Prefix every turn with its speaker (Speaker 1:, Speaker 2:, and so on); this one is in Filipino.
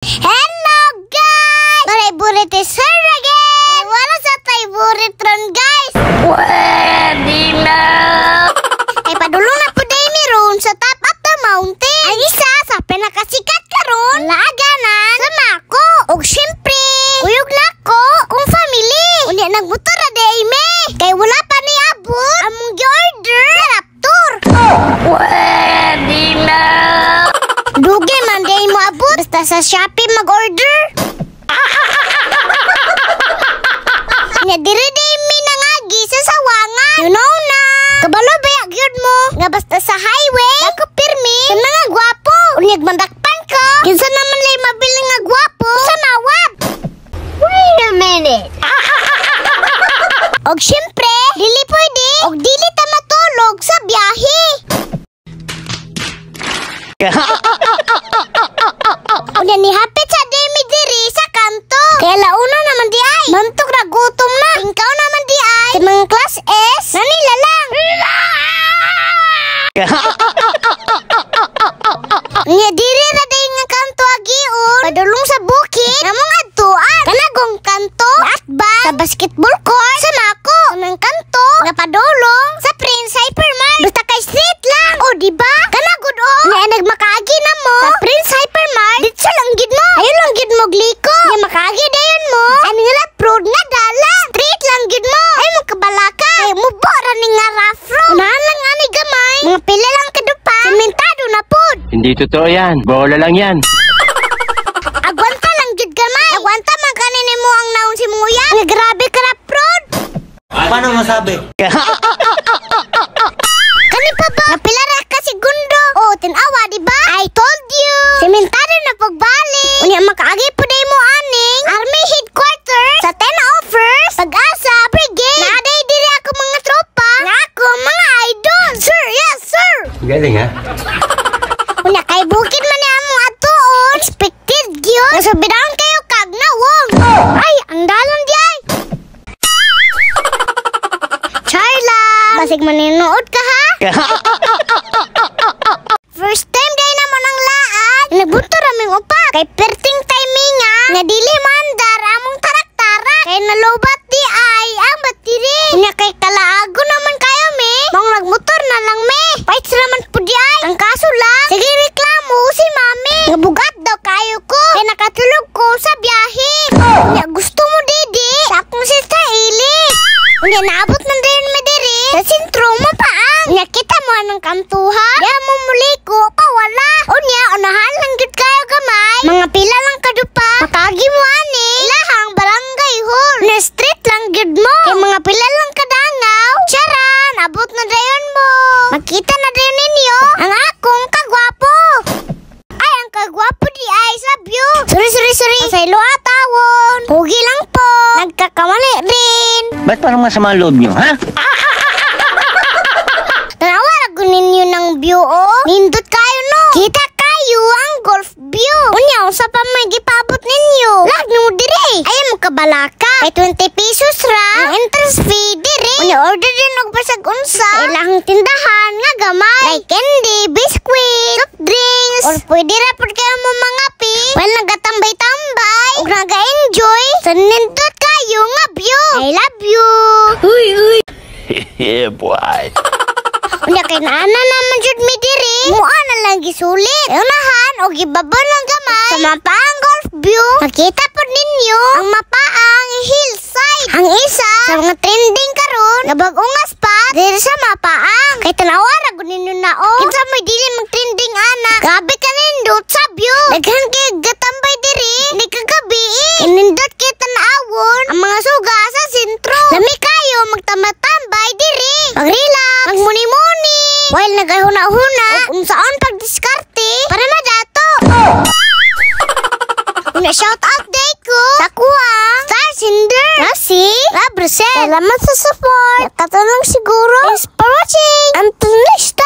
Speaker 1: Hello guys! Favorite is her again! Wala sa favorite ron guys!
Speaker 2: Pwede na!
Speaker 1: Ay padulong na po day ni ron sa top of the mountain. Ang isa sa pinakasikat karon laaganan sa Mako. Og syempre, kuyog na ko kung family. Unya nagmotor na day me. Kay wala pa ni abot among gi-order sa Raptor.
Speaker 2: Pwede na!
Speaker 1: Duge man day mo abot basta sa Shopee mag-order. Nya diri day mi nangagi sa sawangan. You know na. Kabalo ba gyud mo nga basta sa highway ako pirmi sa mga gwapo. Unyag mandakpan ko. Kinsa naman lay mabiling nga gwapo sa nawab.
Speaker 2: Wait a minute!
Speaker 1: Og syempre, dili pwede og dili ta matulog sa biyahe. Unya ni hapit sa demi diri sa kanto. Kaya launa naman di ay. Mantok ra gutom na. Tingkaw naman di ay. Sa mga class S, nanila lang. Nya diri ra day nga kanto agiun. Padulong sa bukid. Namong adtuan. Kanagong kanto. At ba sa basketball court sa Mako. Unang kanto nga padulong sa Prince Hypermart. Basta kay street lang. O di ba? Kanagod o. Nga nagmakaagi na mo sa Prince Hypermart. Ditso lang gid mo. Ayo lang gid mo gliko. Nga makaagi dayon mo. Ano nga la prod na dala. Street lang gid mo. Ay mo kabalaka. Kay mo bora ni nga rough road. Unahan lang ani gamay. Mga pila lang kadupa. Sementado na pod.
Speaker 3: Hindi totoo yan. Bola lang yan.
Speaker 1: Agwanta lang gid gamay. Agwanta man kanini mo ang naon si Muya. Nga grabe ka na prod.
Speaker 4: Paano masabi?
Speaker 1: Kani pa ba? Napila ra ka segundo. Oh, tinawa di ba? I told you. Sementado na pagbali. Unya makaagi po day mo aning Army Headquarters sa 10 offers. Pag-asa brigade. Naaday diri ako mga tropa. Nga ako mga idol. Sir, yes sir.
Speaker 3: Galing ha?
Speaker 1: Unya kay bukid man ni among atuon. Expected gyud. Nasubidaon kayo kag nawong. Ay, ang dalon di ay. Charla. Basig maninuod ka ha? First time day naman ang laan. Nagbunto raming upa. Kay perting timing nga dili mandar among tarak-tarak. Kay nalobat di ay ang batiri. Unya kay kalaago naman kayo me. Mong nagmotor na lang me. Fights naman po di ay. Ang kaso lang, sige reklamo si mami. Nabugat daw kayo ko. Kay nakatulog ko sa biyahe. Unya gusto mo didi sa akong sista Ili. Unya naabot man din me diri sa sentro mo paang. Unya kita mo anong kantuha. Di mo muli ko pawala. Unya unahan lang gud kayo gamay. Mga pila lang kadupa. Makagi mo ani. Ilahang barangay hall. Na street lang gud mo. Kay mga pila lang kadangaw. Charan, abot na dayon mo. Makita na dayon ninyo ang akong kagwapo. Ay, ang kagwapo di ay sa view. Sorry. Pasaylo atawon. Pugi lang po. Nagkakamali rin.
Speaker 3: Ba't parang masama loob nyo, ha?
Speaker 1: Tanawa rago ninyo ng view oh. Nindot kayo no. Kita kayo ang golf view. Unya usa pa may gipabot ninyo. Lag no dire. Ay mo kabalaka. Ay 20 pesos ra ang entrance fee dire. Unya order din og basag unsa. Ilahang tindahan nga gamay. Like candy, biscuit, soft drinks. Or pwede ra pud kayo mo mga pi. While nagatambay-tambay ug naga-enjoy sa nindot kayo nga view. I love you.
Speaker 2: Uy!
Speaker 3: Yeah, boy.
Speaker 1: Unya kay naana naman jud mi diri. Muana lang gisulit. Unahan og gibabaw lang gamay. Sa mapaang golf view, makita po ninyo ang mapaang hillside. Ang isa sa mga trending karon nga bag-ong spot diri sa mapaang. Kay tanawa ra gud ninyo na o. Kinsa may dili mag-trending ana. Grabe ka nindot sa view. Daghan kay gatambay diri. Ni kagabi. Nindot kay tan-awon ang mga suga sa sentro. Lami kayo magtambay diri. Mag-relax, magmuni-muni. While nagahuna-huna, kung saan pagdiskarte para madato. Una shout out day ko sa kuwang Star Cinder, Rasi, Labrusel. Salamat sa support. Katulong siguro. Thanks for watching. Until next